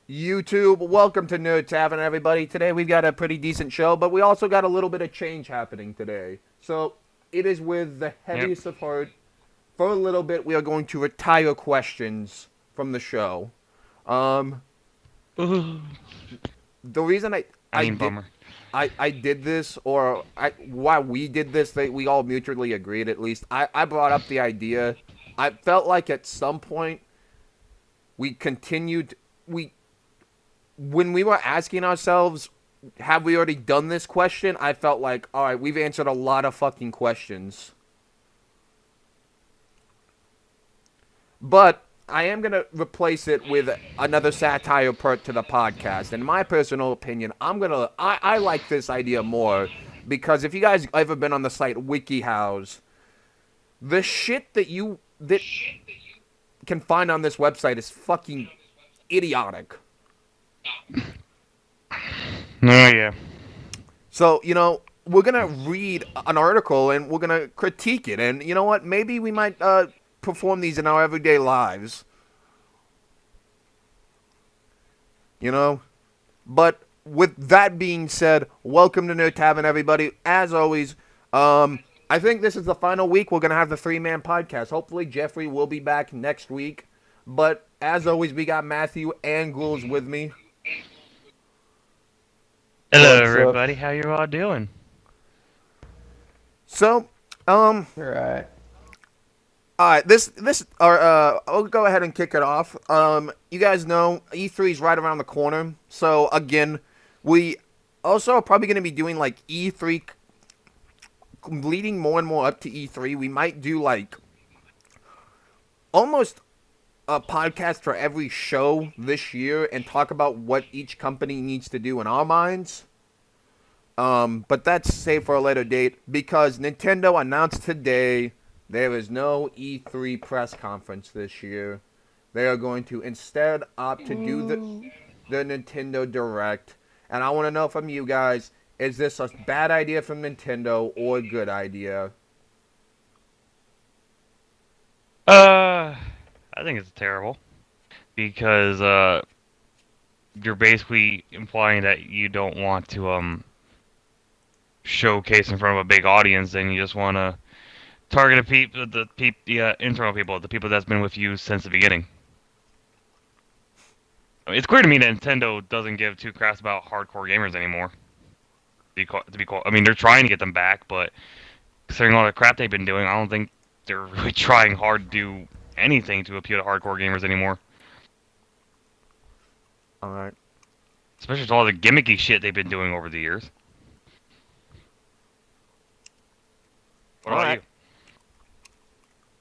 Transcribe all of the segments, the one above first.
YouTube, welcome to Nerd Tavern, everybody. Today we've got a pretty decent show, but we also got a little bit of change happening today. So, it is with the Yep. heaviest of heart. For a little bit, we are going to retire questions from the show. Um, Ooh. the reason I I mean, did bummer. I did this, or why we did this, we all mutually agreed at least. I brought up the idea. I felt like at some point we continued we when we were asking ourselves, have we already done this question? I felt like, all right, we've answered a lot of fucking questions. But I am going to replace it with another satire part to the podcast. In my personal opinion, I like this idea more because if you guys ever been on the site WikiHows, the shit that can find on this website is fucking idiotic. Oh yeah. So, we're going to read an article and we're going to critique it. And you know what? Maybe we might perform these in our everyday lives. You know? But with that being said, welcome to Nerd Tavern, everybody. As always, I think this is the final week we're going to have the three-man podcast. Hopefully, Jeffrey will be back next week. But as always, we got Matthew and Ghouls with me. Hello, What's up? everybody. How you all doing? So, Right. alright, I'll go ahead and kick it off. You guys know E3 is right around the corner. So, again, we also are probably going to be doing, like, E3, leading more and more up to E3. We might do, like, almost a podcast for every show this year and talk about what each company needs to do in our minds. But that's saved for a later date because Nintendo announced today there is no E3 press conference this year. They are going to instead opt to do the Nintendo Direct. And I want to know from you guys, is this a bad idea from Nintendo or a good idea? I think it's terrible because you're basically implying that you don't want to showcase in front of a big audience, and you just want to target the internal people, the people that's been with you since the beginning. I mean, it's clear to me that Nintendo doesn't give two craps about hardcore gamers anymore. I mean, they're trying to get them back, but considering all the crap they've been doing, I don't think they're really trying hard to do anything to appeal to hardcore gamers anymore. Alright. Especially with all the gimmicky shit they've been doing over the years. What about Alright. you?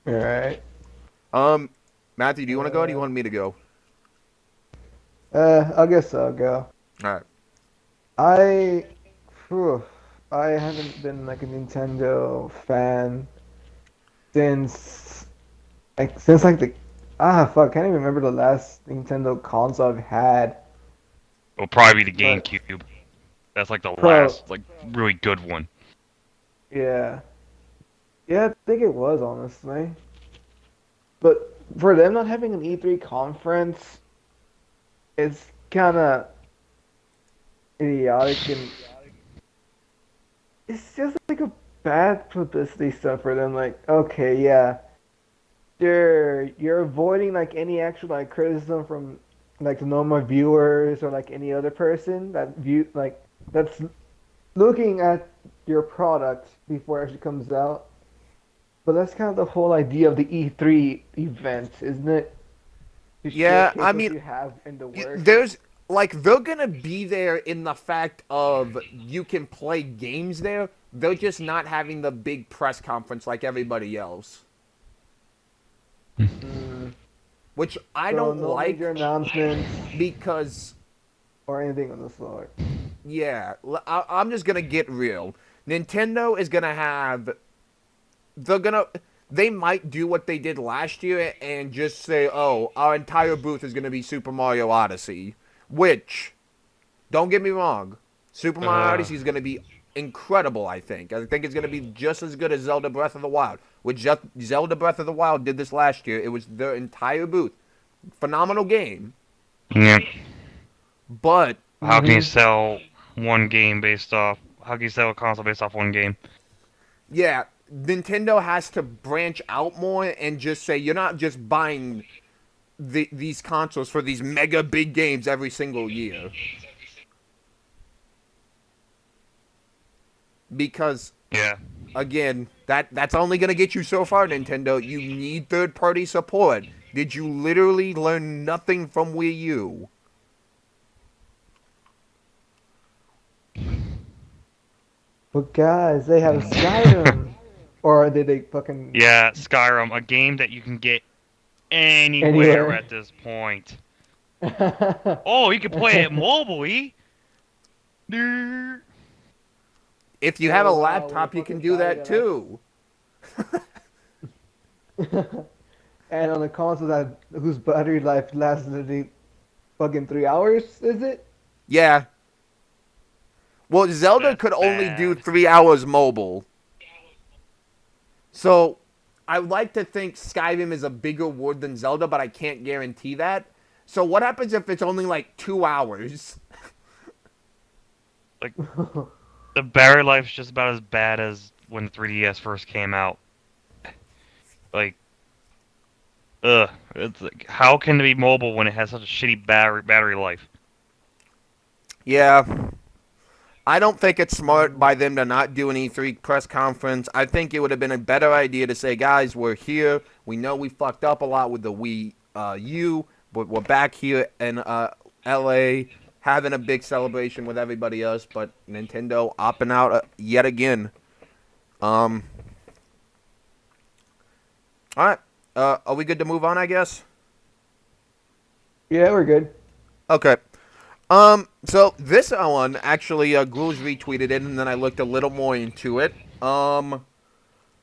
Right. Matthew, do you want to go or do you want me to go? I guess I'll go. Alright. I, phew, I haven't been like a Nintendo fan since since the fuck, I can't even remember the last Nintendo console I've had. It'll probably be the But GameCube. That's like the pro, last, like, really good one. yeah, yeah, I think it was honestly. But for them not having an E3 conference, it's kind of idiotic and it's just like a bad publicity stuff for them. Like, okay, yeah, you're avoiding like any actual like criticism from like the normal viewers or like any other person that view like that's looking at your product before it actually comes out. But that's kind of the whole idea of the E3 event, isn't it? To Yeah, showcase I what mean, you have in the works. there's like they're gonna be there in the fact of you can play games there. They're just not having the big press conference like everybody else, Mm, which I so don't no like major announcements because or anything of the sort. yeah, I'm just gonna get real. Nintendo is gonna have they're gonna they might do what they did last year and just say, "Oh, our entire booth is gonna be Super Mario Odyssey," which don't get me wrong. Super Mario Uh, Odyssey is going to be incredible, I think. I think it's going to be just as good as Zelda Breath of the Wild. Which just Zelda Breath of the Wild did this last year. It was their entire booth. Phenomenal game. yeah. But How can you Hmm. sell one game based off? How can you sell a console based off one game? yeah, Nintendo has to branch out more and just say you're not just buying these consoles for these mega big games every single year. Because Yeah. again, that's only gonna get you so far, Nintendo. You need third party support. Did you literally learn nothing from Wii U? But guys, they have Skyrim, or did they fucking Yeah, Skyrim, a game that you can get anywhere anywhere? at this point. Oh, you can play it mobily. Nerd. If you have Oh a wow, with a laptop, you can fucking do battery that that lasts. too. And on a console that whose battery life lasts literally fucking 3 hours, is it? Yeah. Well, Zelda That's could only do bad. 3 hours mobile. So I like to think Skyrim is a bigger word than Zelda, but I can't guarantee that. So what happens if it's only like 2 hours? Like the battery life's just about as bad as when the 3DS first came out. Like, ugh, it's like, how can it be mobile when it has such a shitty battery life? Yeah. I don't think it's smart Mm. by them to not do an E3 press conference. I think it would have been a better idea to say, guys, we're here. We know we fucked up a lot with the Wii U, but we're back here in LA having a big celebration with everybody else. But Nintendo opting out yet again. Um, all right. Are we good to move on, I guess? Yeah, we're good. Okay. So this one actually, Gruels retweeted it, and then I looked a little more into it.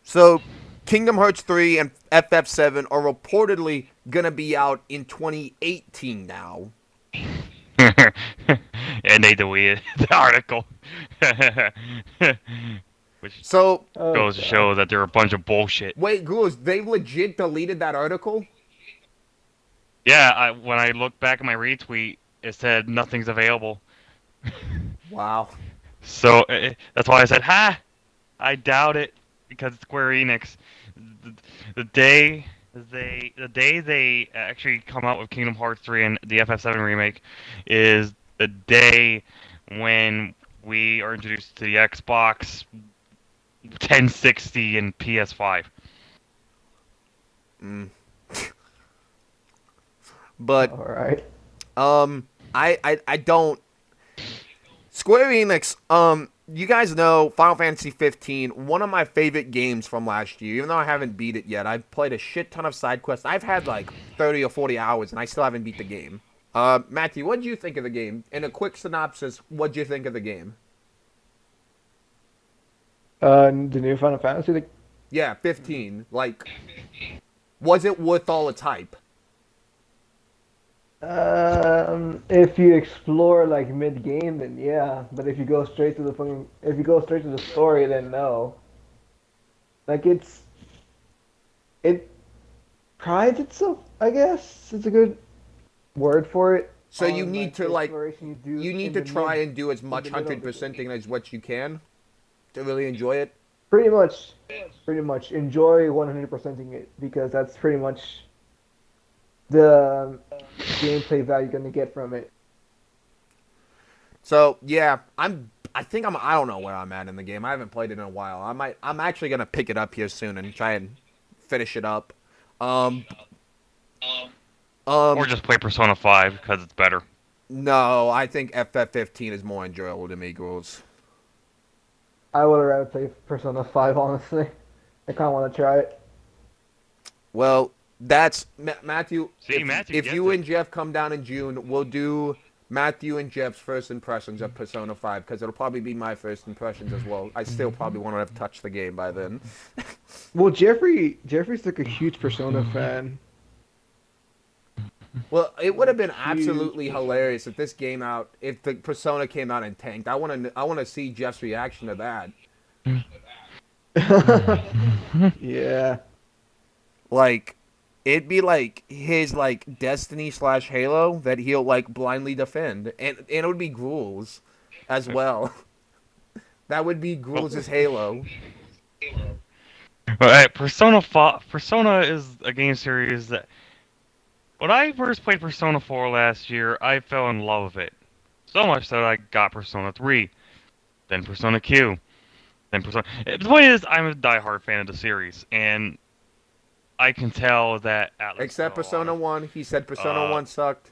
So Kingdom Hearts 3 and FF7 are reportedly gonna be out in 2018 now. And they deleted the article. Which So Oh goes to god. show that they're a bunch of bullshit. wait, Gruels, they legit deleted that article? Yeah, when I looked back at my retweet, it said nothing's available. Wow. So that's why I said, "Ha! I doubt it," because it's Square Enix. The, the day they actually come out with Kingdom Hearts 3 and the FF7 remake is the day when we are introduced to the Xbox 1060 and PS5. Mm. But All right. I don't. Square Enix, you guys know Final Fantasy 15, one of my favorite games from last year. Even though I haven't beat it yet, I've played a shit ton of side quests. I've had like 30 or 40 hours, and I still haven't beat the game. Matthew, what did you think of the game? In a quick synopsis, what did you think of the game? The new Final Fantasy. Like, Yeah, 15. Like, was it worth all its hype? if you explore like mid game, then yeah. But if you go straight to the fucking, if you go straight to the story, then no. Like it prides itself. I guess it's a good word for it So you on need like to the like, exploration you do you need in to the try mid, and do as in much the middle hundred of the game. percenting as what you can to really enjoy it. Pretty much, pretty much enjoy 100%ing it because that's pretty much the gameplay value you're gonna get from it. So yeah, I think I'm. I don't know where I'm at in the game. I haven't played it in a while. I'm actually gonna pick it up here soon and try and finish it up. Um. Or Um. just play Persona 5 because it's better. No, I think FF15 is more enjoyable to me, girls. I would rather play Persona 5, honestly. I kind of want to try it. Well, that's Matthew. See, Matthew If gets you it. and Jeff come down in June, we'll do Matthew and Jeff's first impressions of Persona 5 because it'll probably be my first impressions as well. I still probably won't have touched the game by then. Well, Jeffrey's like a huge Persona fan. Well, it would have Like been huge absolutely Persona. hilarious if this came out, if the Persona came out and tanked. I want to see Jeff's reaction to that. Yeah. Like, It'd be like his like Destiny slash Halo that he'll like blindly defend, and it would be Gruul's as well. That would be Well, Gruul's Halo. alright, Persona is a game series that when I first played Persona 4 last year, I fell in love with it. So much so that I got Persona 3, then Persona Q, then Persona. The point is, I'm a diehard fan of the series, and I can tell that Atlas put Except a lot Persona of. 1. He said Persona Uh, 1 sucked.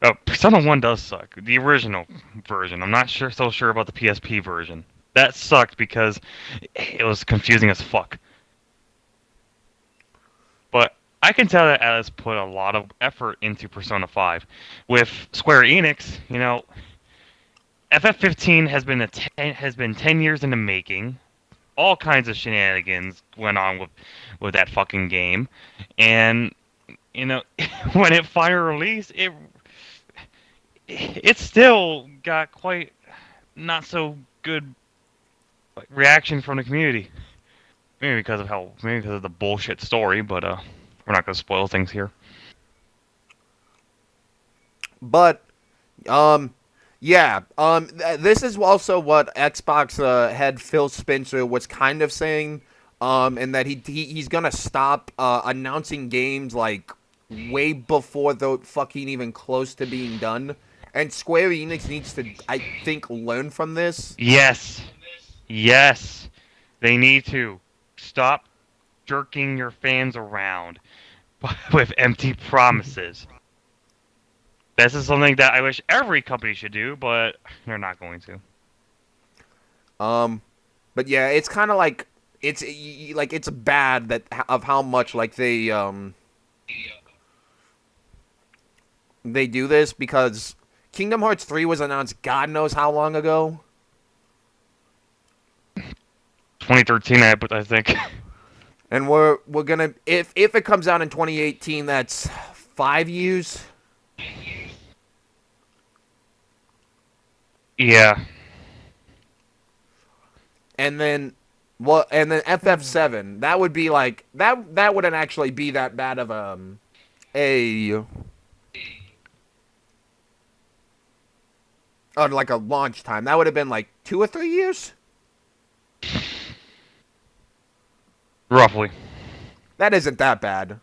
oh, Persona 1 does suck. The original version. I'm not so sure about the PSP version. That sucked because it was confusing as fuck. But I can tell that Atlas put a lot of effort into Persona 5. With Square Enix, FF15 has been 10 years in the making. All kinds of shenanigans went on with that fucking game, and when it finally released, it still got quite not so good reaction from the community. Maybe because of the bullshit story, but we're not gonna spoil things here. But yeah, this is also what Xbox head Phil Spencer was kind of saying, and that he's gonna stop announcing games like way before they're fucking even close to being done. And Square Enix needs to, I think, learn from this. Yes, yes, they need to stop jerking your fans around with empty promises. This is something that I wish every company should do, but they're not going to. Um, but yeah, it's kind of like it's bad that of how much like they do this because Kingdom Hearts 3 was announced God knows how long ago. 2013, I think. And we're gonna if it comes out in 2018, that's 5 years. Yeah. And then FF7, that would be like that wouldn't actually be that bad of a like a launch time. That would have been like 2 or 3 years. Roughly. That isn't that bad.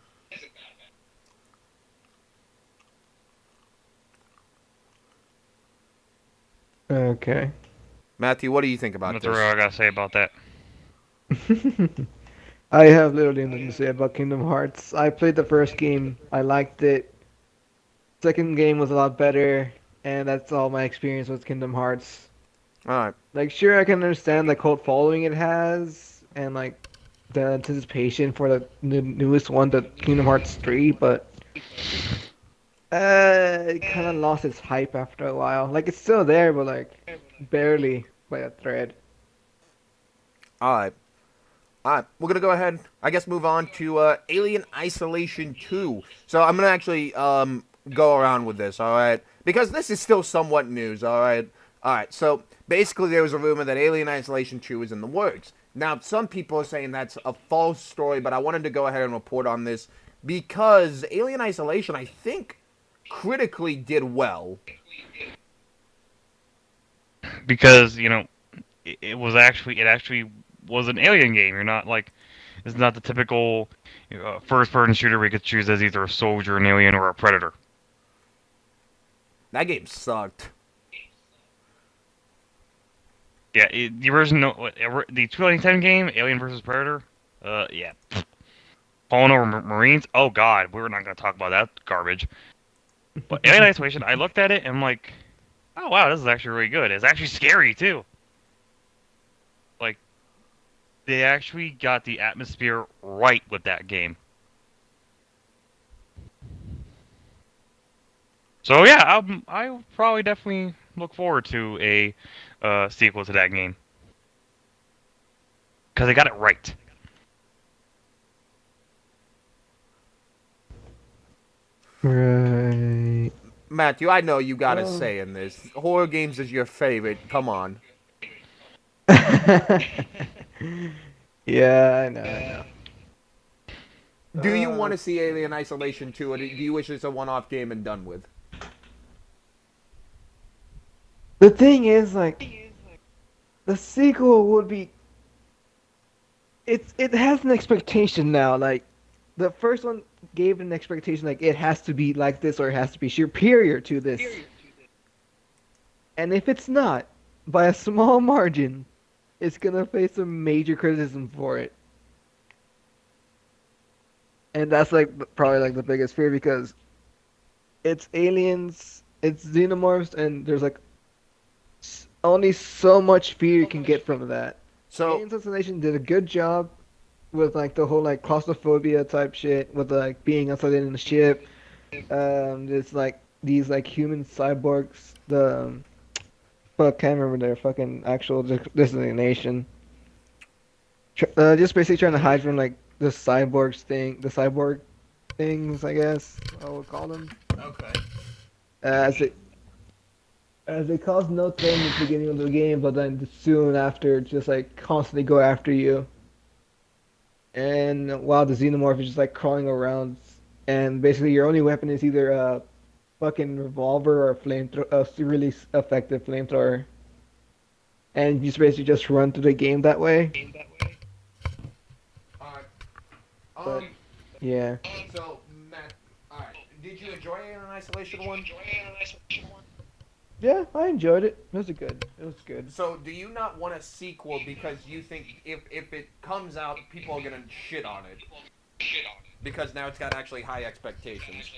Okay. Matthew, what do you think about That's this? all I gotta say about that. I have literally nothing to say about Kingdom Hearts. I played the first game. I liked it. Second game was a lot better, and that's all my experience with Kingdom Hearts. All right. Like, sure, I can understand the cult following it has, and like the anticipation for the newest one, the Kingdom Hearts 3, but it kind of lost its hype after a while. Like, it's still there, but like barely by a thread. All right. All right, we're gonna go ahead. I guess move on to Alien Isolation 2. So I'm gonna actually go around with this. All right, because this is still somewhat news. All right. All right. So basically, there was a rumor that Alien Isolation 2 is in the works. Now, some people are saying that's a false story, but I wanted to go ahead and report on this because Alien Isolation, I think, critically did well. Because it actually was an alien game. You're not like it's not the typical first-person shooter where you could choose as either a soldier, an alien, or a predator. That game sucked. Yeah, the original, the 2010 game, Alien versus Predator. Yeah, falling over Marines. Oh God, we're not gonna talk about that garbage. But Alien Isolation, I looked at it and I'm like, oh wow, this is actually really good. It's actually scary too. Like they actually got the atmosphere right with that game. So yeah, I probably definitely look forward to a sequel to that game because they got it right. Right. Matthew, I know you got a Well. say in this. Horror games is your favorite. Come on. Yeah, I know, I know. Do you want to let's see Alien see. Isolation 2, or do you wish it's a one-off game and done with? The thing is, like, the sequel would be. It has an expectation now. Like, the first one gave an expectation, like it has to be like this or it has to be superior to this. And if it's not, by a small margin, it's gonna face some major criticism for it. And that's like probably like the biggest fear because it's aliens, it's xenomorphs, and there's like only so much fear you can get from that. So, Alien Isolation did a good job with like the whole like claustrophobia type shit with like being outside in the ship. There's like these like human cyborgs. The fuck, can't remember their fucking actual designation. Just basically trying to hide from like the cyborg things, I guess I would call them. okay. As it as they cause no threat in the beginning of the game, but then soon after, just like constantly go after you. And while the xenomorph is just like crawling around, and basically your only weapon is either a fucking revolver or a really effective flamethrower, and you just basically just run through the game that way. Alright. But yeah, So, Matt, alright. Did you enjoy Alien Isolation 1? yeah, I enjoyed it. It was good. It was good. So, do you not want a sequel because you think if it comes out, people are gonna shit on it? Because now it's got actually high expectations.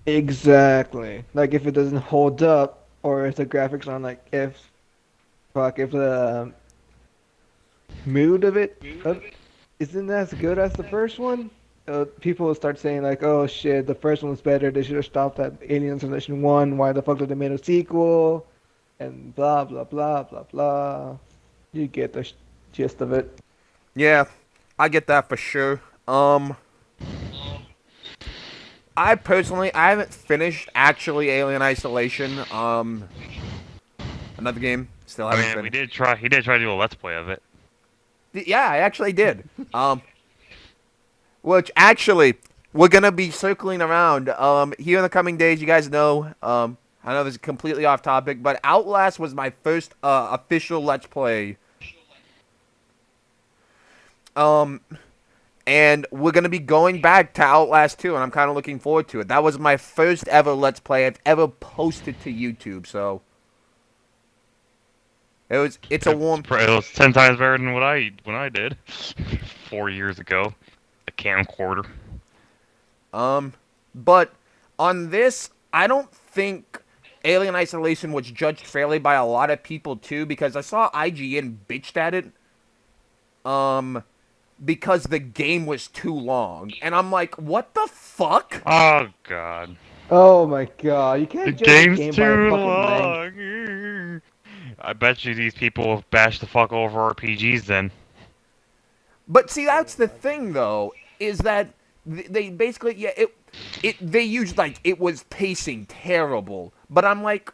Exactly. Like if it doesn't hold up, or if the graphics aren't like if the mood of it isn't as good as the first one, people will start saying like, "Oh shit, the first one was better. They should have stopped at Alien Isolation 1. Why the fuck did they make a sequel?" And blah blah blah blah blah. You get the gist of it. Yeah, I get that for sure. I personally, I haven't finished actually Alien Isolation. Another game, still I haven't mean, finished. he did try to do a let's play of it. Yeah, I actually did. Which actually, we're gonna be circling around. Here in the coming days, you guys know. I know this is completely off topic, but Outlast was my first official Let's Play. Um, and we're gonna be going back to Outlast 2, and I'm kind of looking forward to it. That was my first ever Let's Play I've ever posted to YouTube, so it's a warm. It was 10 times better than what I did 4 years ago. A camcorder. But on this, I don't think Alien Isolation was judged fairly by a lot of people too, because I saw IGN bitched at it. Because the game was too long, and I'm like, what the fuck? Oh god. Oh my god, you The can't judge a game's game by too fucking length. long. I bet you these people bash the fuck over RPGs then. But see, that's the thing, though, is that they basically, yeah, they used, like, it was pacing terrible. But I'm like,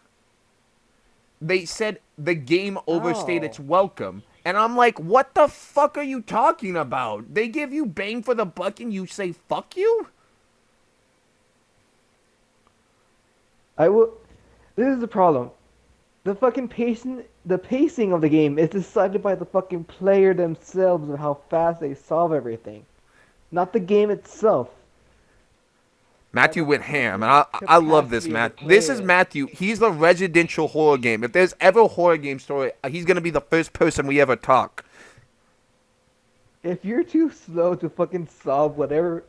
they said the game overstayed its Oh. welcome. And I'm like, what the fuck are you talking about? They give you bang for the buck and you say fuck you? I will. This is the problem. The pacing of the game is decided by the fucking player themselves and how fast they solve everything, not the game itself. Matthew the went ham, and fucking I love this, capacity of the Matt. This is player. Matthew. He's the residential horror game. If there's ever a horror game story, he's gonna be the first person we ever talk. If you're too slow to fucking solve whatever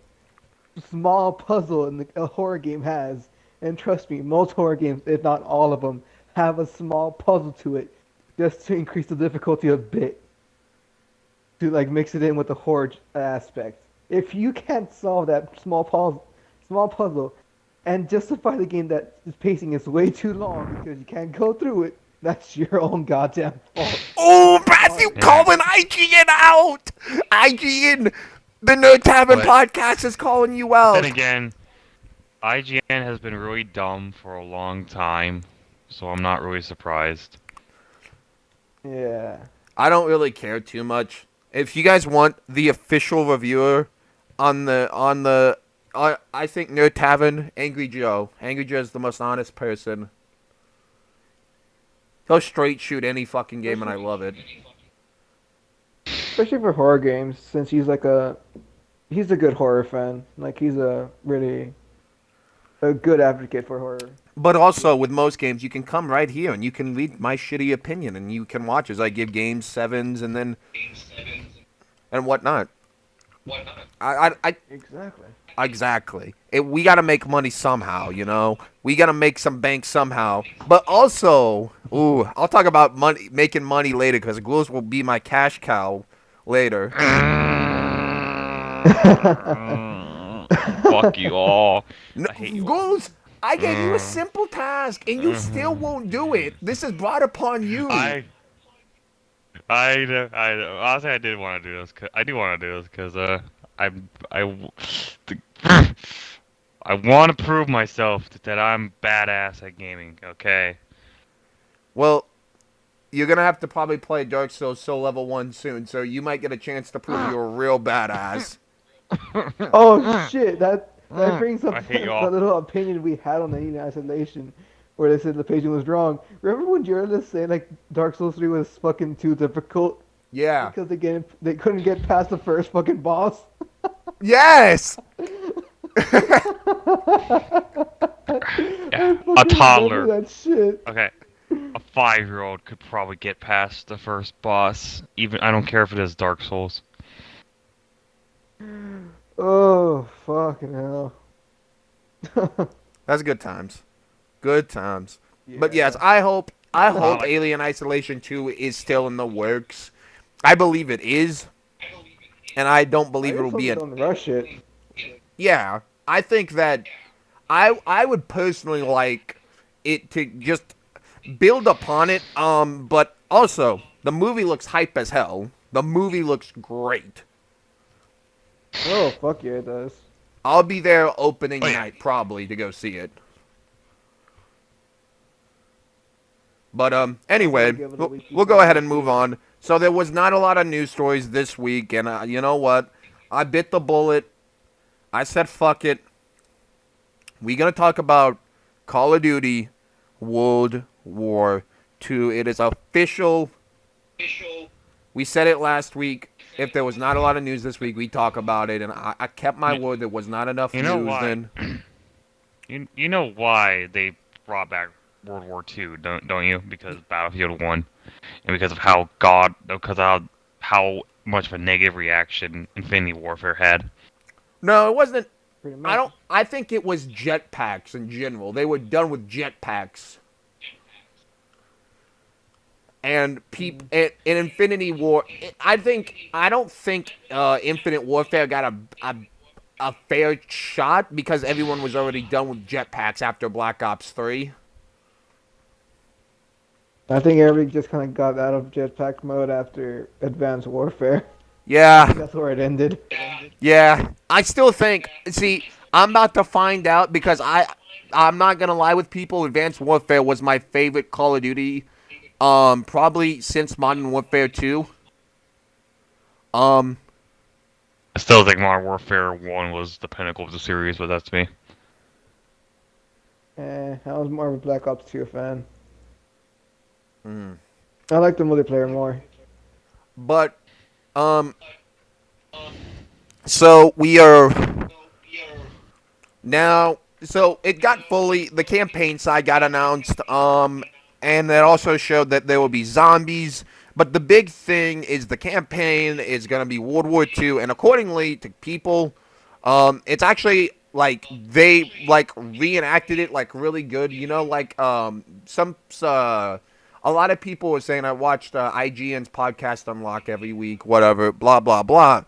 small puzzle a horror game has, and trust me, most horror games, if not all of them, have a small puzzle to it, just to increase the difficulty a bit, to like mix it in with the horror aspect. If you can't solve that small puzzle, and justify the game that its pacing is way too long because you can't go through it, that's your own goddamn fault. Oh, Matthew Yeah. calling IGN out! IGN, the Nerd Tavern But- podcast is calling you out. Then again, IGN has been really dumb for a long time, so I'm not really surprised. Yeah. I don't really care too much. If you guys want the official reviewer, I think near Tavern, Angry Joe. Angry Joe is the most honest person. He'll straight shoot any fucking game, and I love it. Especially for horror games, since he's a good horror fan. Like he's a good advocate for horror. But also, with most games, you can come right here and you can read my shitty opinion, and you can watch as I give games sevens and whatnot. I Exactly. exactly. We got to make money somehow, you know. We got to make some bank somehow. But also, I'll talk about making money later because Ghouls will be my cash cow later. Fuck you all. No, I hate you all. Ghouls, I gave you a simple task and you still won't do it. This is brought upon you. I know. Honestly, I did want to do this. I do want to do this because I want to prove myself that I'm badass at gaming. Okay. Well, you're gonna have to probably play Dark Souls Soul Level 1 soon, so you might get a chance to prove you're a real badass. Oh shit! That brings up I hate the y'all. little opinion we had on the Alien Isolation, where they said the patient was wrong. Remember when Jared saying like Dark Souls 3 was fucking too difficult Yeah. because they couldn't get past the first fucking boss? Yes! I A fucking toddler. remember that shit. Okay. A 5-year-old could probably get past the first boss. Even I don't care if it is Dark Souls. Oh fucking hell. That's good times. Good times. But Yeah. yes, I hope like- Alien Isolation 2 is still in the works. I believe it is. And I don't believe I it'll just be hope an they don't rush it. Yeah, I think that I would personally like it to just build upon it. But also the movie looks hype as hell. The movie looks great. Oh fuck yeah, it does. I'll be there opening Oh, yeah. night probably to go see it. But anyway, give it a week we'll before go I ahead go and see move it. on. So there was not a lot of news stories this week, and you know what? I bit the bullet. I said fuck it. We're gonna talk about Call of Duty World War II. It is official. We said it last week. If there was not a lot of news this week, we talk about it, and I kept my word. There was not enough You know news. why? Then You know why they brought back World War II, don't you? Because Battlefield 1, and because of how much of a negative reaction Infinity Warfare had. no, it wasn't. Pretty much. I think it was jetpacks in general. They were done with jetpacks. And in Infinity War, I don't think Infinite Warfare got a fair shot because everyone was already done with jetpacks after Black Ops 3. I think everybody just kind of got out of jetpack mode after Advanced Warfare. Yeah, That's where it ended. yeah. I still think. See, I'm about to find out because I'm not gonna lie with people. Advanced Warfare was my favorite Call of Duty. Probably since Modern Warfare 2. I still think Modern Warfare 1 was the pinnacle of the series, but that's me. I was more of a Black Ops 2 fan. Mm. I like the multiplayer more. But, so we are now. So it got the campaign side got announced. And it also showed that there will be zombies. But the big thing is the campaign is going to be World War II, and accordingly to people, it's actually like they like reenacted it like really good. You know, like a lot of people were saying I watched IGN's podcast Unlock every week, whatever, blah blah blah.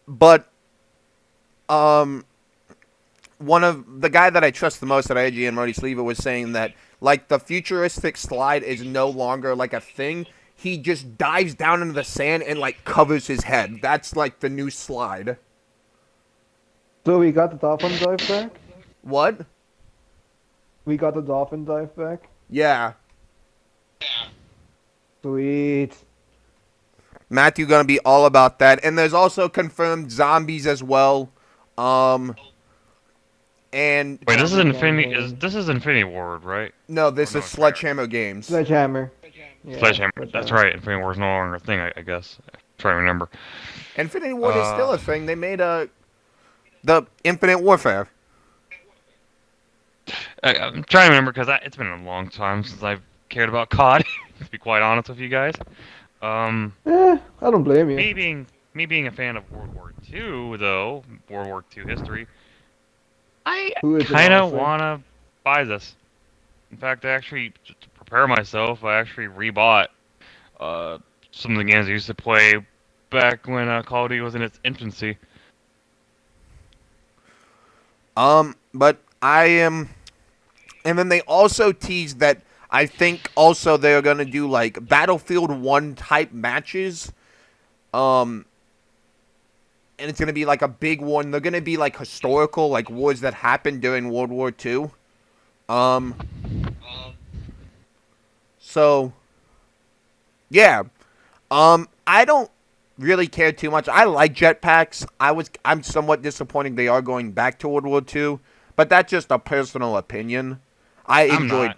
But one of the guy that I trust the most at IGN, Marty Sleever, was saying that like the futuristic slide is no longer like a thing. He just dives down into the sand and like covers his head. That's like the new slide. So we got the dolphin dive back? What? We got the dolphin dive back? Yeah. Sweet. Matthew gonna be all about that. And there's also confirmed zombies as well. And Wait, this is Zombie Infinity. campaign. This is Infinity Ward, right? no, Or this no, is it's Rare. Sledgehammer Games. Sledgehammer. Yeah, Sledgehammer. That's Sledgehammer. right. Infinity War is no longer a thing. I guess. I'm trying to remember. Infinity Ward is still a thing. They made the Infinite Warfare. I'm trying to remember because it's been a long time since I've cared about COD. To be quite honest with you guys. Um, I don't blame you. me being a fan of World War II, though, World War II history, I Who is it, kind of honestly? want to buy this. In fact, I actually, to prepare myself, I actually rebought some of the games I used to play back when Call of Duty was in its infancy. But I am, and then they also teased that I think also they're gonna do like Battlefield 1 type matches. And it's gonna be like a big one. They're gonna be like historical, like wars that happened during World War II. Um, so yeah. I don't really care too much. I like jetpacks. I'm somewhat disappointed they are going back to World War II, but that's just a personal opinion. I I'm enjoyed not.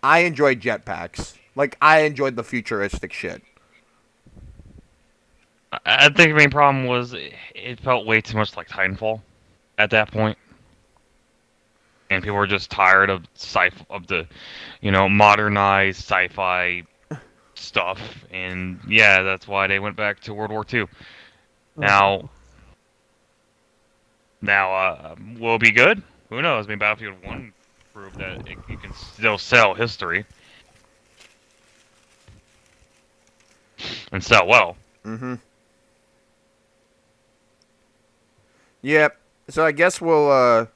I enjoyed jetpacks. Like I enjoyed the futuristic shit. I think the main problem was it felt way too much like Titanfall at that point, and people were just tired of of the, modernized sci-fi stuff, and yeah, that's why they went back to World War II. Now, will it be good? Who knows? I mean, Battlefield 1 proved that you can still sell history and sell well. Mm-hmm. Yep. So I guess we'll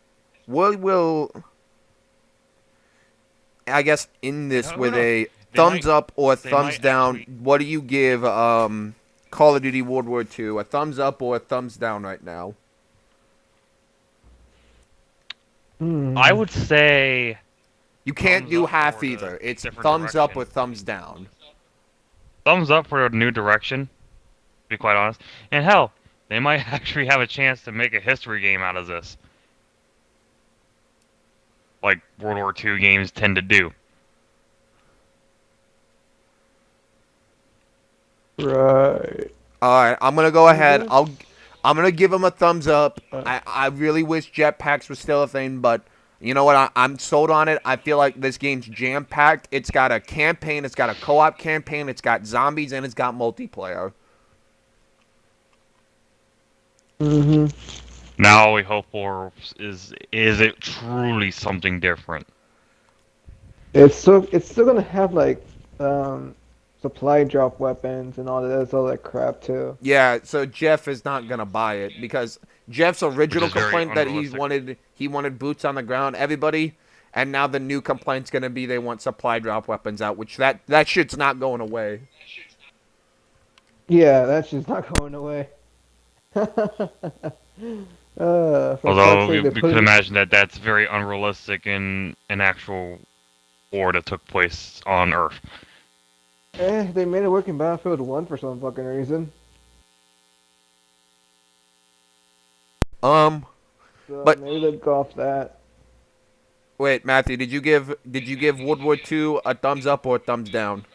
I guess in this Who with knows? a They thumbs might- up or they thumbs might down. actually- What do you give Call of Duty World War II? A thumbs up or a thumbs down right now? I would say You can't thumbs do up half for the either. It's different thumbs up or direction. thumbs down. thumbs up for a new direction, to be quite honest. And hell, they might actually have a chance to make a history game out of this. Like World War II games tend to do. Right. All right, I'm gonna go ahead. Mhm. I'm gonna give him a thumbs up. Uh. I really wish jetpacks was still a thing, but you know what? I'm sold on it. I feel like this game's jam packed. It's got a campaign. It's got a co-op campaign. It's got zombies and it's got multiplayer. Mhm. Now all we hope for is it truly something different? It's still gonna have like supply drop weapons and all that crap too. Yeah, so Jeff is not gonna buy it because Jeff's original Which is very complaint that unrealistic. he wanted boots on the ground, everybody, and now the new complaint's gonna be they want supply drop weapons out, which that shit's not going away. Yeah, that's just not going away. For Although fuck's sake, we they could put imagine that that's very unrealistic in an actual war that took place on Earth. they made it work in Battlefield 1 for some fucking reason. Um, So But- maybe they'll go off that. wait, Matthew, did you give World War II a thumbs up or a thumbs down?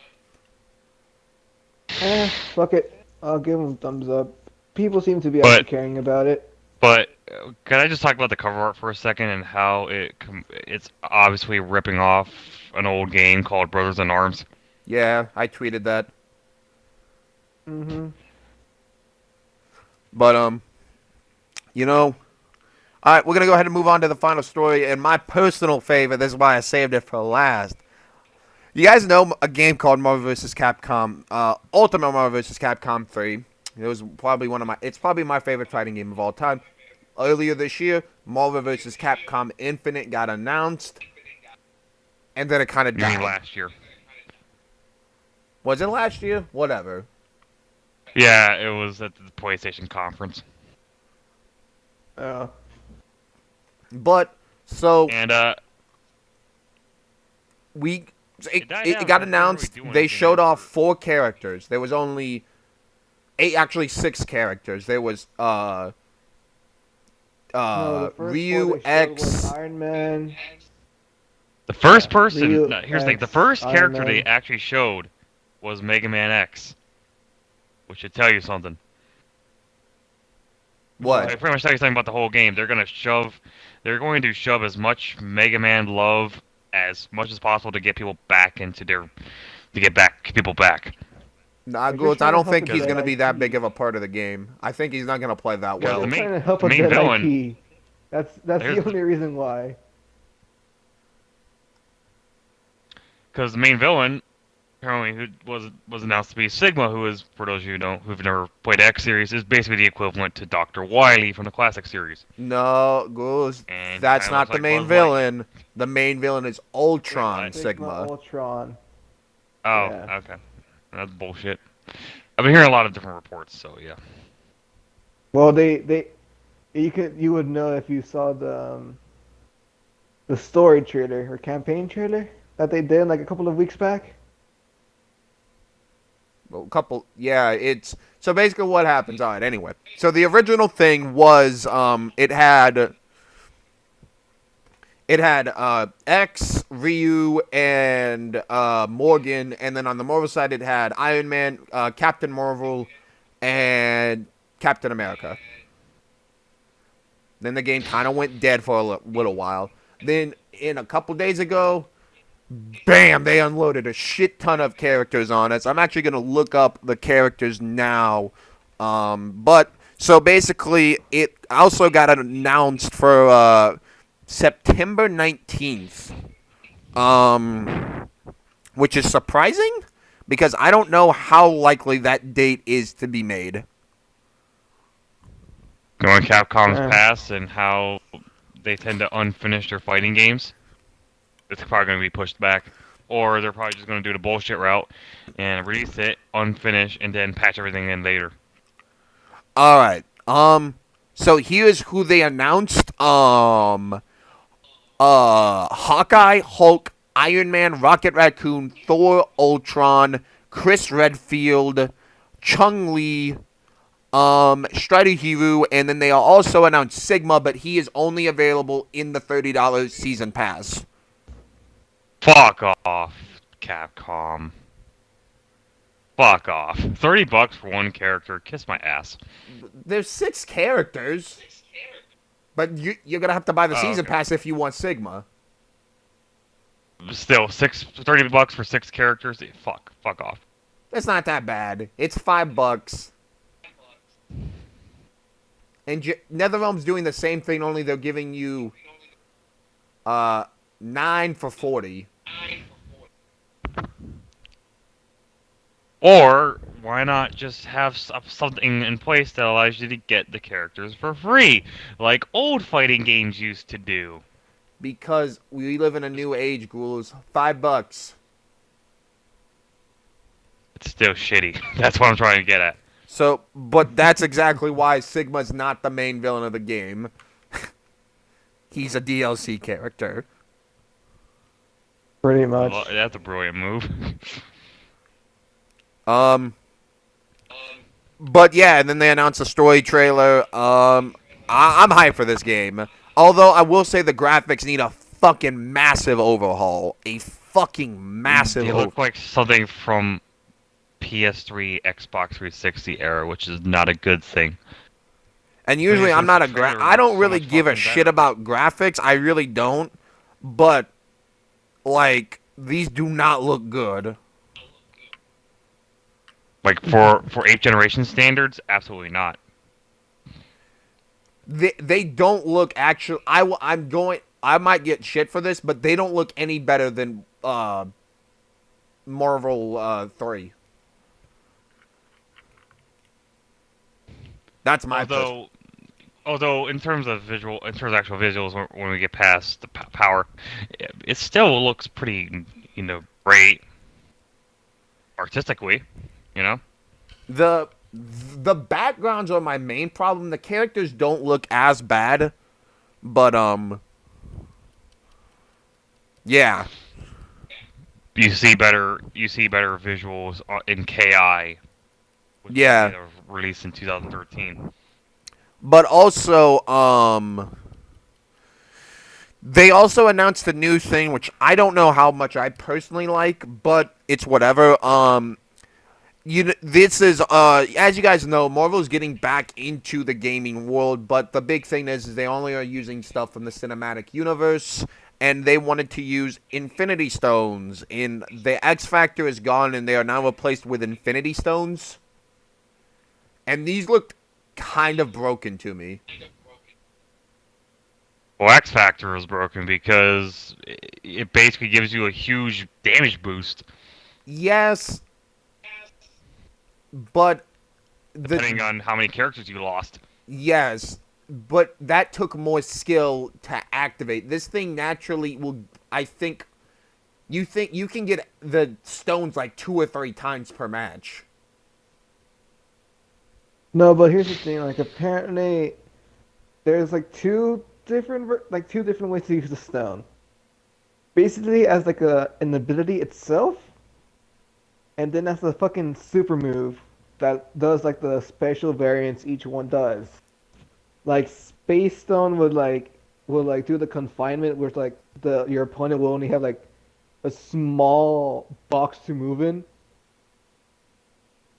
Fuck it. I'll give them thumbs up. People seem to be But- actually caring about it. But can I just talk about the cover art for a second and how it's obviously ripping off an old game called Brothers in Arms? Yeah, I tweeted that. Mhm. But all right, we're gonna go ahead and move on to the final story. And my personal favorite, this is why I saved it for last. You guys know a game called Marvel vs. Capcom, Ultimate Marvel vs. Capcom 3. It was probably it's probably my favorite fighting game of all time. Earlier this year, Marvel vs. Capcom Infinite got announced, and then it kind of You mean died. last year? Was it last year? Whatever. Yeah, it was at the PlayStation conference. Oh. But so And it died it down. got They didn't really announced. do They anything showed off after. 4 characters. There was only 8, actually 6 characters. There was No, the first one Ryu they showed was X. Iron Man. The first Yeah, person. Ryu No, here's the thing. The X, first Iron character they Man. actually showed was Mega Man X, which should tell you something. What? They pretty much tell you something about the whole game. They're going to shove as much Mega Man love as much as possible to get people back into their, to get back people back. Nah, They're just Ghouls, I trying to don't help think a he's dead going to be that IP. big of a part of the game. I think he's not going to play that Because They're well. trying to help the a main dead villain. IP. That's Here's the only reason why. Because the main villain, apparently, who was announced to be Sigma, who is, for those of you who've never played X series, is basically the equivalent to Dr. Wily from the classic series. No, Ghouls, And he that's kind of not looks the like main Buzz Light. villain. The main villain is Ultron What? Sigma Sigma. Ultron. Oh, Yeah. okay. That's bullshit. I've been hearing a lot of different reports, so yeah. Well, you would know if you saw the story trailer or campaign trailer that they did like a couple of weeks back. A couple, yeah, it's so basically what happens. All right, anyway, so the original thing was it had X, Ryu, and Morgan, and then on the Marvel side it had Iron Man, Captain Marvel, and Captain America. Then the game kind of went dead for a little while. Then in a couple days ago, bam, they unloaded a shit ton of characters on us. I'm actually going to look up the characters now. But so basically, it also got announced for September 19th, which is surprising because I don't know how likely that date is to be made. Going Capcom's Yeah. past and how they tend to unfinish their fighting games, it's probably going to be pushed back. Or they're probably just going to do the bullshit route and release it, unfinished, and then patch everything in later. All right. So here's who they announced. Hawkeye, Hulk, Iron Man, Rocket Raccoon, Thor, Ultron, Chris Redfield, Chung-Li, Strider Hero, and then they also announced Sigma, but he is only available in the $30 season pass. Fuck off, Capcom. Fuck off. $30 for one character. Kiss my ass. There's 6 characters, but you're gonna have to buy the Oh, season okay. pass if you want Sigma. Still, $30 for 6 characters? Fuck off. It's not that bad. It's $5. And NetherRealm's doing the same thing, only they're giving you 9 for 40. Or, why not just have something in place that allows you to get the characters for free? Like old fighting games used to do. Because we live in a new age, ghouls. $5. It's still shitty. That's what I'm trying to get at. So, but that's exactly why Sigma's not the main villain of the game. He's a DLC character. Pretty much. That's a brilliant move. But yeah, and then they announced a story trailer. I'm hyped for this game. Although I will say the graphics need a fucking massive overhaul. A fucking massive They overhaul. look like something from PS3, Xbox 360 era, which is not a good thing. And usually I'm not a trailer I don't looks so really much give a fucking shit better. about graphics. I really don't. But like these do not look good. Like for 8th generation standards, absolutely not. They don't look actually. I might get shit for this, but they don't look any better than Marvel 3. That's my Although in terms of actual visuals, when we get past the power, it still looks pretty, great artistically, you know. the backgrounds are my main problem. The characters don't look as bad, but yeah. You see better visuals in KI which was Yeah, made a release in 2013. but also, they also announced a new thing, which I don't know how much I personally like, but it's whatever. This is as you guys know, Marvel's getting back into the gaming world, but the big thing is they only are using stuff from the cinematic universe, and they wanted to use Infinity Stones. In the X Factor is gone, and they are now replaced with Infinity Stones, and these looked kind of broken to me. Well, X Factor is broken because it basically gives you a huge damage boost Yes, but depending the on how many characters you lost. yes, but that took more skill to activate. This thing naturally will. I think you can get the stones like 2 or 3 times per match. No, but here's the thing. Like apparently, there's like two different ways to use the stone. Basically, as like an ability itself, and then as a fucking super move that does like the special variants each one does. Like Space Stone would do the confinement where it's like the your opponent will only have like a small box to move in.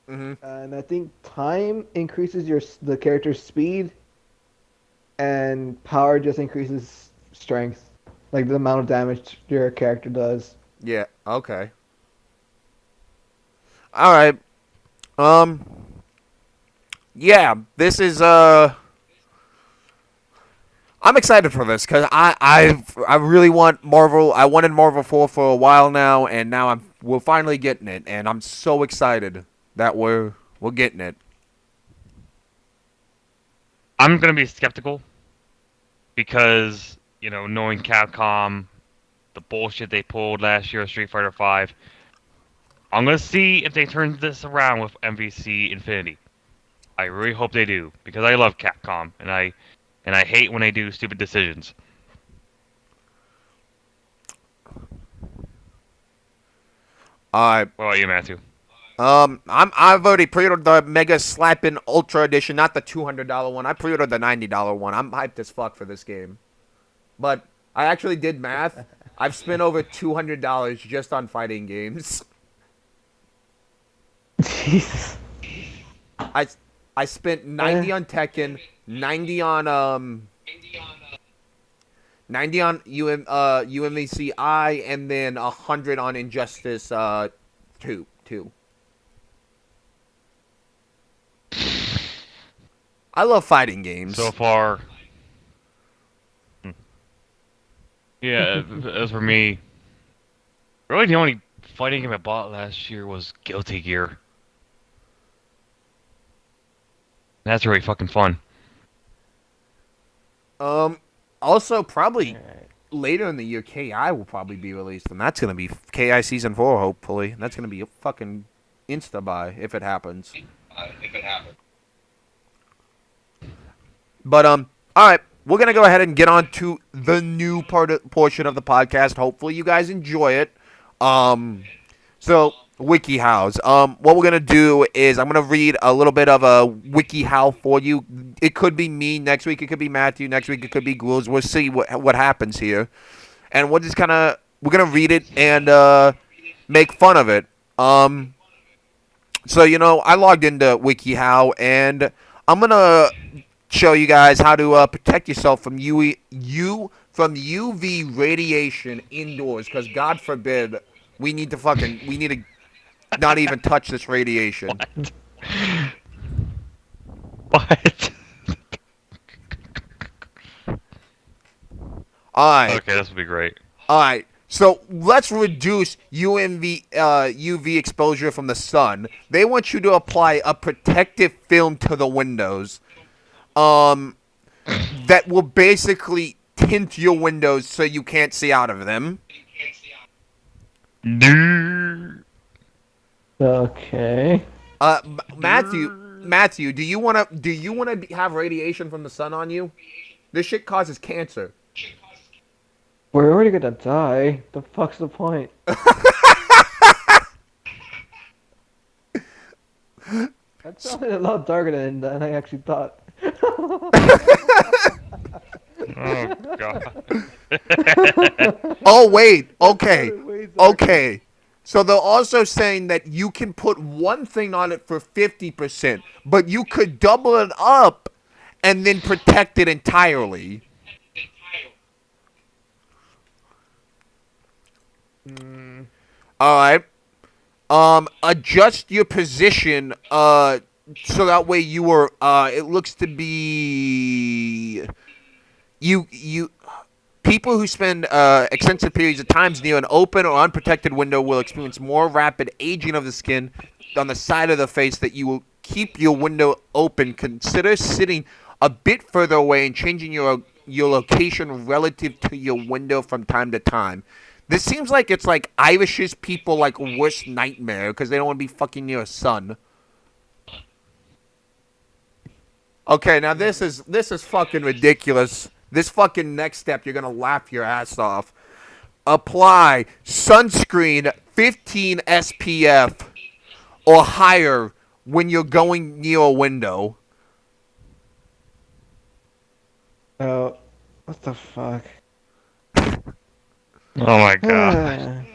Hmm. And I think time increases the character's speed, and power just increases strength, like the amount of damage your character does. Yeah. Okay. All right. Um. Yeah. This is I'm excited for this because I really want Marvel. I wanted Marvel 4 for a while now, and now we're finally getting it, and I'm so excited that we're getting it. I'm gonna be skeptical because knowing Capcom, the bullshit they pulled last year with Street Fighter V, I'm gonna see if they turn this around with MVC Infinity. I really hope they do because I love Capcom and I hate when they do stupid decisions. All right. What about you, Matthew? I've already pre-ordered the Mega Slappin' Ultra Edition, not the $200 one. I pre-ordered the $90 one. I'm hyped as fuck for this game. But I actually did math. I've spent over $200 just on fighting games. Jesus. I I spent 90 on Tekken, 90 on 90 on UMVCI, and then 100 on Injustice 2. I love fighting games. So far, yeah. As for me, really the only fighting game I bought last year was Guilty Gear. That's really fucking fun. Also probably Alright. later in the year, KI will probably be released, and that's gonna be KI season 4, hopefully. That's gonna be a fucking insta buy if it happens. But all right, we're gonna go ahead and get on to the new portion of the podcast. Hopefully, you guys enjoy it. So WikiHows. What we're gonna do is I'm gonna read a little bit of a WikiHow for you. It could be me next week. It could be Matthew next week. It could be Ghouls. We'll see what happens here, and we're gonna read it and make fun of it. So I logged into WikiHow and I'm gonna show you guys how to protect yourself from from UV radiation indoors, because God forbid we need to not even touch this radiation. What? All right, Okay, this would be great. all right. So let's reduce UV exposure from the sun. They want you to apply a protective film to the windows. That will basically tint your windows so you can't see out of them. Okay. Matthew, do you wanna have radiation from the sun on you? This shit causes cancer. We're already gonna die. The fuck's the point? God That sounded a lot darker than I actually thought. Oh god. Oh wait, That okay, sounded way darker. okay. So they're also saying that you can put one thing on it for 50%, but you could double it up and then protect it entirely. Mm, All right. Adjust your position. So that way you are. It looks to be you. People who spend extensive periods of times near an open or unprotected window will experience more rapid aging of the skin on the side of the face that you will keep your window open. Consider sitting a bit further away and changing your location relative to your window from time to time. This seems like it's like Irish's people like worst nightmare because they don't want to be fucking near a sun. Okay, now this is fucking ridiculous. This fucking next step, you're gonna laugh your ass off. Apply sunscreen 15 SPF or higher when you're going near a window. oh, what the fuck? Oh my god.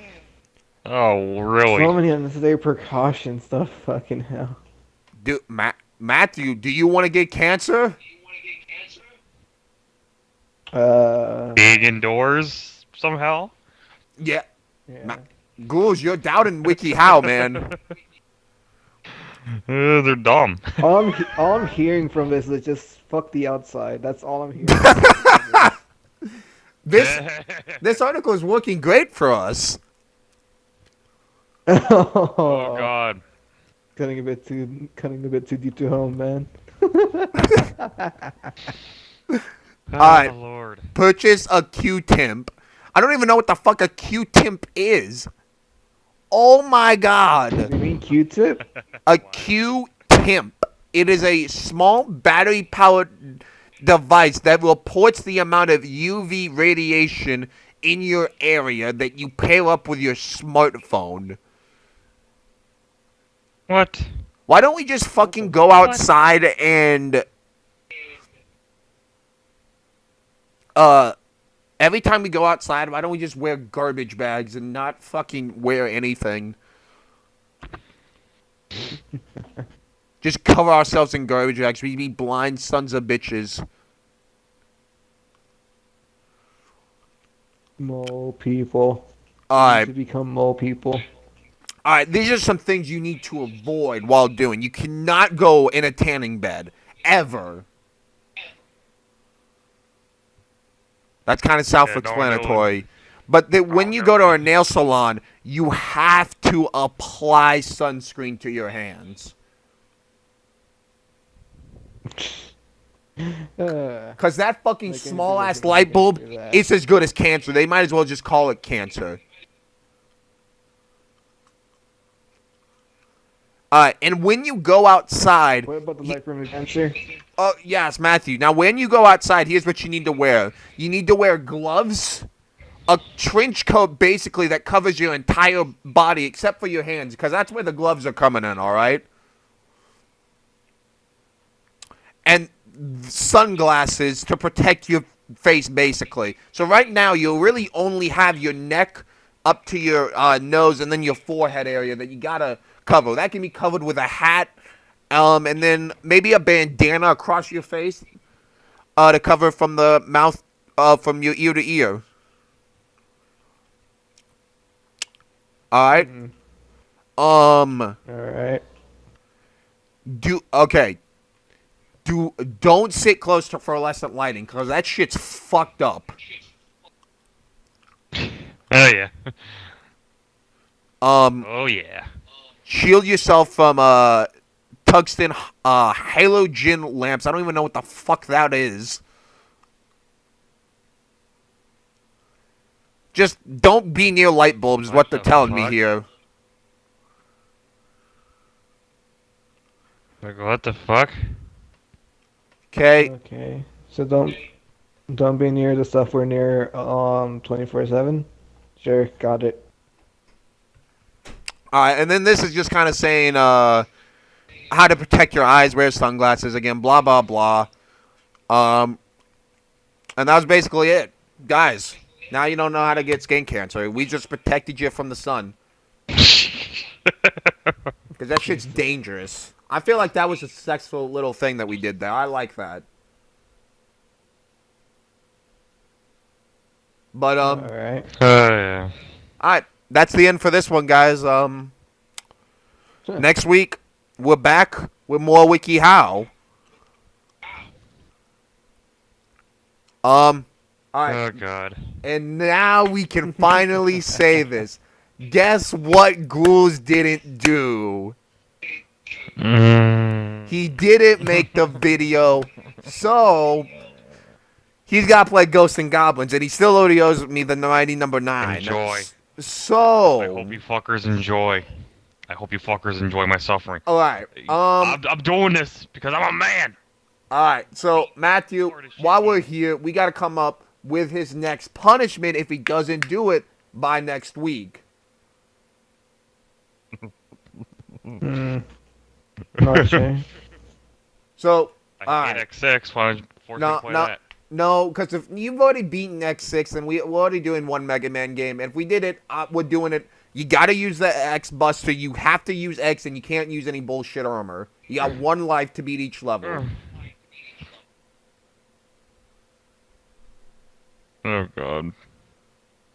Oh So really? many unnecessary precautions. The fucking hell. Matthew, do you want to get cancer? Being indoors somehow? Yeah. Yeah. Ghouls, you're doubting WikiHow, man. They're dumb. All I'm hearing from this is just fuck the outside. That's all I'm hearing. This article is working great for us. Oh god. Cutting a bit too deep to home, man. Oh Alright. lord. Purchase a Q-tip. I don't even know what the fuck a Q-tip is. Oh my god. You mean Q-tip? A Q-tip. It is a small battery-powered device that reports the amount of UV radiation in your area that you pair up with your smartphone. What? Why don't we just fucking go outside and every time we go outside, why don't we just wear garbage bags and not fucking wear anything? Just cover ourselves in garbage bags. We be blind sons of bitches. Mole people. Alright. To become mole people. Alright, these are some things you need to avoid while doing. You cannot go in a tanning bed. Ever. That's kind of self-explanatory. But when you go to a nail salon, you have to apply sunscreen to your hands. Because that fucking Like anything small-ass that can light bulb do that. is as good as cancer. They might as well just call it cancer. And when you go outside... What about the light from the cancer? Oh, yes, Matthew. Now, when you go outside, here's what you need to wear. You need to wear gloves, a trench coat, basically, that covers your entire body except for your hands, because that's where the gloves are coming in, all right? And sunglasses to protect your face, basically. So right now, you'll really only have your neck up to your nose and then your forehead area that you gotta cover. That can be covered with a hat, and then maybe a bandana across your face to cover from the mouth, from your ear to ear. All right. All right. Don't sit close to fluorescent lighting because that shit's fucked up. Oh yeah. Oh yeah. Shield yourself from tungsten halogen lamps. I don't even know what the fuck that is. Just don't be near light bulbs is what they're telling me here. Like, what the fuck? Okay. Okay. So don't be near the stuff we're near 24/7. Sure, got it. Alright, and then this is just kind of saying how to protect your eyes, wear sunglasses again, blah blah blah. And that was basically it, guys. Now you don't know how to get skin cancer. We just protected you from the sun because that shit's dangerous. I feel like that was a successful little thing that we did there. I like that. But All right. Yeah. all right, that's the end for this one, guys. Next week we're back with more WikiHow. All right, Oh God. and now we can finally say this. Guess what Ghouls didn't do? He didn't make the video, so he's got to play Ghosts and Goblins, and he still only owes me the mighty number 9. Enjoy. So, I hope you fuckers enjoy. I hope you fuckers enjoy my suffering. all right. I'm doing this because I'm a man. All right. So, Matthew, while we're here, we got to come up with his next punishment if he doesn't do it by next week. Okay. So, I all hate right. X6. Why don't you force me to play that? No, because if you've already beaten X6, and we're already doing one Mega Man game. If we did it, we're doing it. You got to use the X Buster. You have to use X, and you can't use any bullshit armor. You got one life to beat each level. Oh God.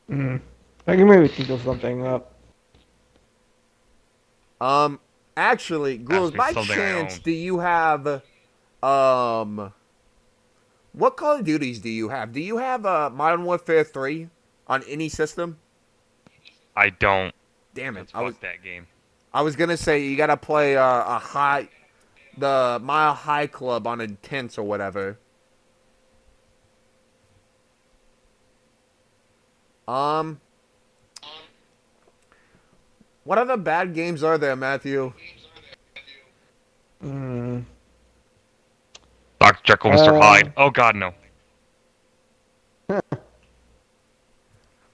I can maybe think of something up. Actually, Ghouls, me by something I chance, own. do you have, what Call of Duties do you have? Do you have, Modern Warfare 3 on any system? I don't. Damn it. Fuck that game. I was gonna say, you gotta play, the Mile High Club on Intense or whatever. What other bad games are there, Matthew? Mm. Dr. Jekyll, Mr. Hyde. Oh God, no.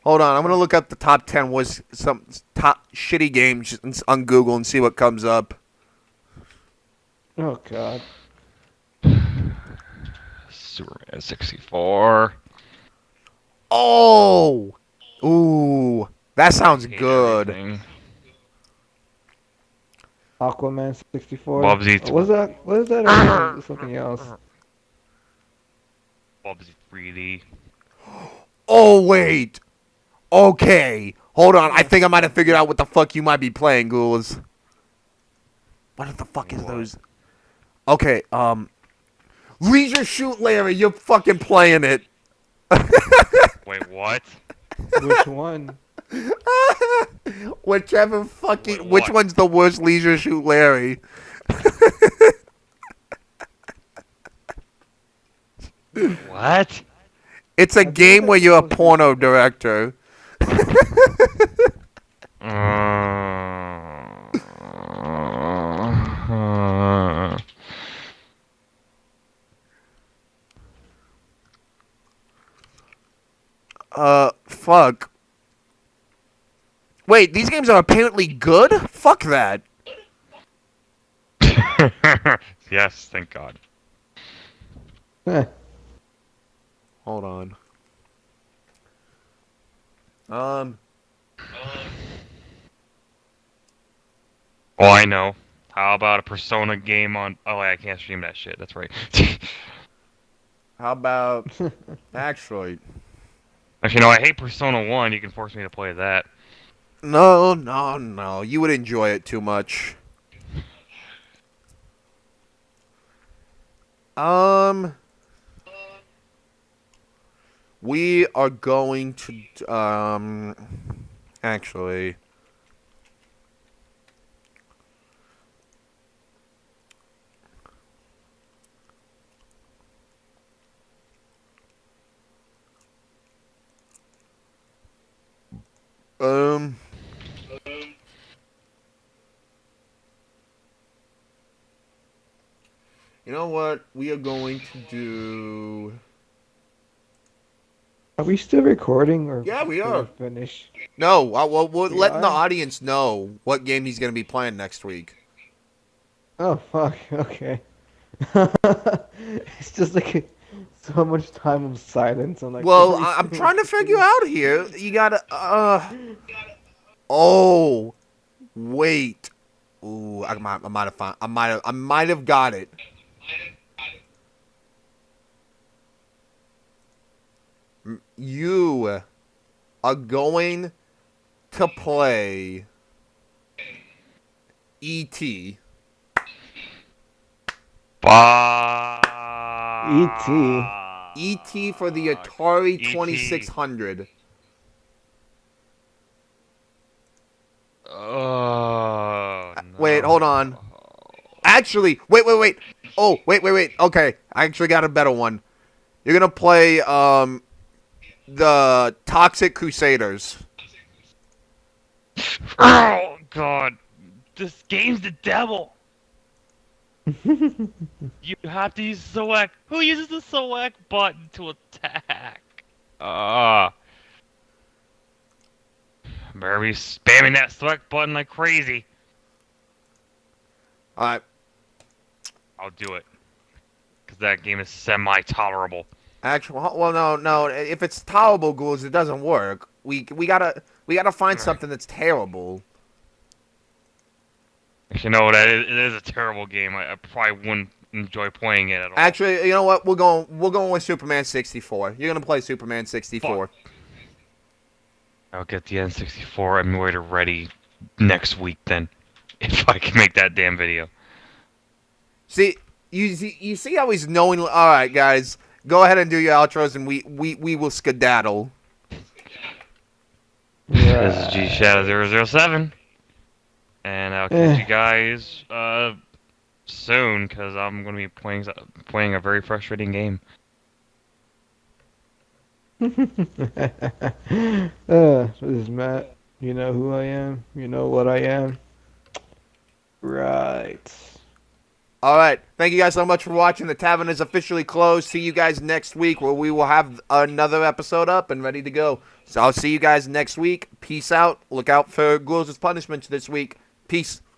Hold on, I'm gonna look up the top 10 was some top shitty games on Google and see what comes up. Oh God. Superman 64. Oh! Ooh, that sounds Hate good. everything. Aquaman 64. Bubsy. What is that? What is that? Or is it something else? Bubsy 3D. Oh, wait. Okay. Hold on, I think I might have figured out what the fuck you might be playing, Ghouls. What the fuck is those? Okay, Leisure Shoot Larry, you're fucking playing it. Wait, what? Which one? Whichever fucking, Wait, which what? one's the worst Leisure Shoot Larry? What? It's a think game that's where you're a supposed to be porno something. director. Fuck. Wait, these games are apparently good? Fuck that. Yes, thank God. Huh. Hold on. Oh, I know. How about a Persona game on... Oh, wait, I can't stream that shit. That's right. How about, actually, Actually, no, I hate Persona 1. You can force me to play that. no. You would enjoy it too much. We are going to, actually. You know what? We are going to do. Are we still recording or Yeah, we did are. finish? No, well, we're We letting the are? audience know what game he's going to be playing next week. Oh fuck. Okay. It's just like so much time of silence on like Well, every I'm single trying to figure thing. out here. You gotta. Oh, wait. Ooh, I might have found. I might have got it. You are going to play E.T. E.T. E.T. for the Atari E.T. 2600. Oh Wait, hold no. on. Actually, wait. Oh, wait. Okay, I actually got a better one. You're gonna play the Toxic Crusaders. Oh god. This game's the devil. You have to use select. Who uses the select button to attack? Better be spamming that select button like crazy. All right. I'll do it. Because that game is semi-tolerable. Actually, well, no. If it's tolerable, ghouls, it doesn't work. We gotta find something that's terrible. Actually, no, it is a terrible game. I probably wouldn't enjoy playing it at all. Actually, you know what? We're going with Superman 64. You're gonna play Superman 64. Fuck. I'll get the N64 emulator ready next week then. If I can make that damn video. See, you see how he's knowingly. All right, guys, go ahead and do your outros, and we will skedaddle. This is G Shadow 007. And I'll catch you guys soon, because I'm going to be playing a very frustrating game. This is Matt. You know who I am. You know what I am. Right. All right, thank you guys so much for watching. The Tavern is officially closed. See you guys next week, where we will have another episode up and ready to go. So I'll see you guys next week. Peace out. Look out for Ghouls' Punishments this week. Peace.